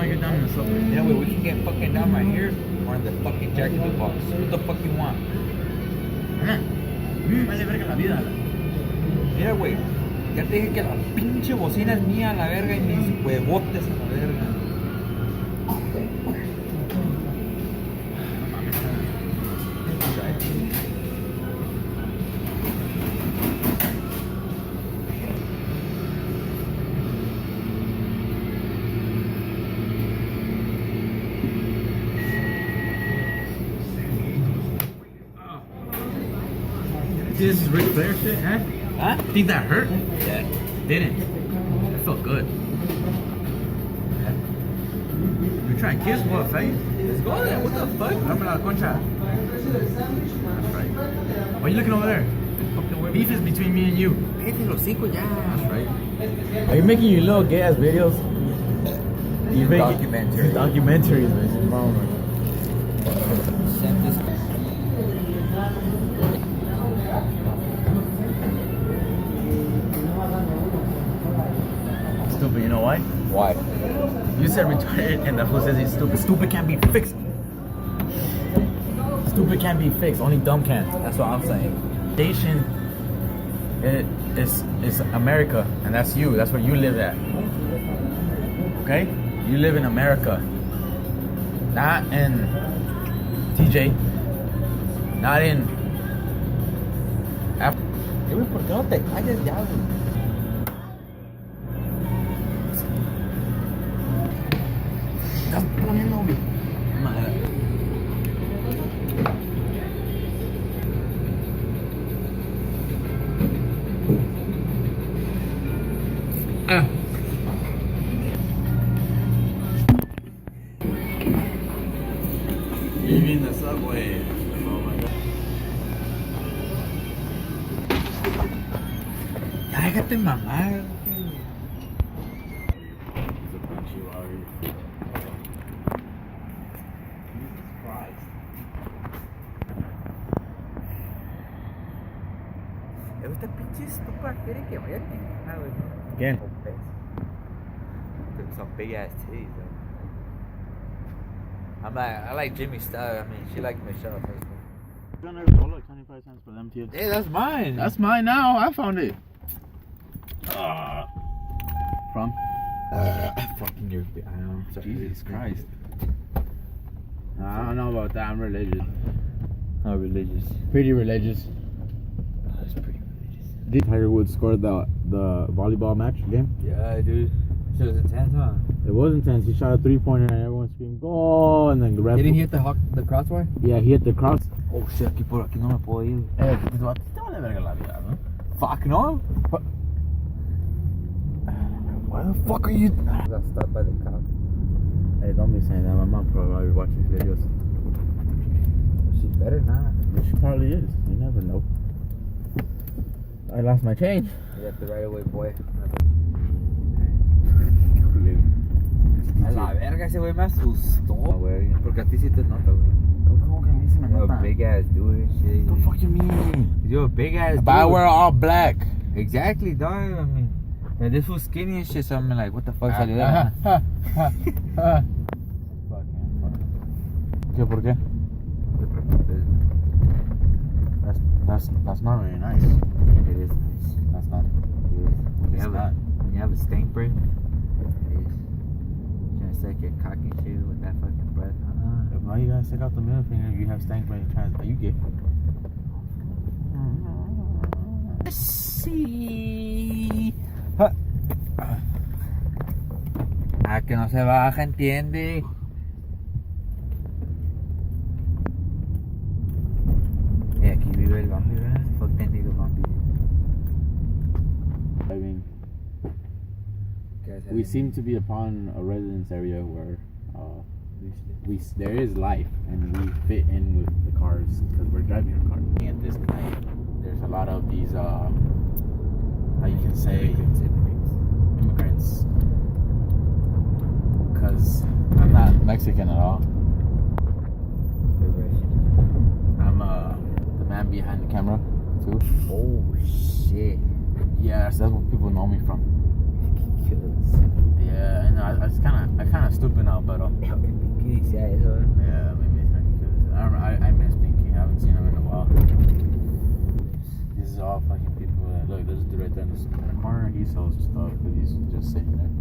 while you're down in the subway. Yeah, we can get fucking down right here or in the fucking Jack in the Box. What the fuck you want? Vale verga la vida. Mira, güey. Ya te dije que la pinche bocina es mía, la verga, y mis huevotes a la verga. This is Ric Flair shit, huh? Huh? Think that hurt? Yeah. Didn't. It felt good. You trying to kiss what, fake? Let's go there. What the fuck? Dame la concha. That's right. Why are you looking over there? Beef is between me and you. Cállate los cinco ya. That's right. Are you making your little gay ass videos? You make Documentary. Documentaries, man. Send this. Stupid, you know why? Why? You said retarded and the fool says he's stupid. Stupid can't be fixed. Stupid can't be fixed, only dumb can. That's what I'm saying. Nation is America, and that's you. That's where you live at. Okay? You live in America. Not in TJ. Not in Africa. Güey, ¿por qué no te calles ya, güey? Estás poniendo, güey. Leaving the subway. Oh my god. Ya déjate mamar. Esta pinche estupa quiere que vaya a güey. ¿Quién? Some big ass titties, though. I like Jimmy style. I mean, she like Michelle first. You're gonna roll like 25 cents for them too. Hey, that's mine. That's mine now. I found it. From? Fucking your. I know. Jesus Christ. I don't know about that. I'm religious. Not religious. Pretty religious. That's pretty religious. Did Tiger Woods score the volleyball match game? Yeah, dude. Shit was intense, huh? It was intense. He shot a 3-pointer and everyone screamed "Go!" and then the ref. Didn't he hit the crossbar? Yeah, he hit the cross. Oh shit, aquí por aquí no me puedo ir. Te vale verga la vida, ¿no? Fuck no. What? Why the fuck are you? Got stopped by the cop. Hey, don't be saying that. My mom probably watches these videos. She better not. She probably is. You never know. I lost my change. You got the right away, boy. A la verga, ese güey me asustó, güey. Porque a ti sí te nota, güey. ¿Cómo que a mí se me You're nota? a big ass dude and shit. What the fuck you mean? You're a big ass dude. But I wear all black. Exactly, dog. I mean, and this was skinny and shit, so I'm like, what the fuck salió de la- ¿Qué por qué? That's not very nice. It is nice. That's not. It is. When you have a stank breath, it is. Trying to suck your cock and shit with that fucking breath. Why you gotta stick out the middle finger if you have stank brain? Are you gay? Sí. Ah, que no se baja, entiende. Y aquí vive el Bambi, ¿verdad? Fuck that nigga Bambi. I mean, we seem to be upon a residence area where there is life and we fit in with the cars because we're driving a car. And this night, there's a lot of these, how you can say, immigrants. Because I'm not Mexican at all. I'm the man behind the camera too. Oh shit. Yeah, so that's what people know me from. Yeah, and I I kind of stupid now, but Yeah, Pinky, sí, eso. yeah, maybe it's not because I miss Pinky. I haven't seen him in a while. This is all fucking people. Look, there's a dude right there in the corner. He sells stuff, but he's just sitting there.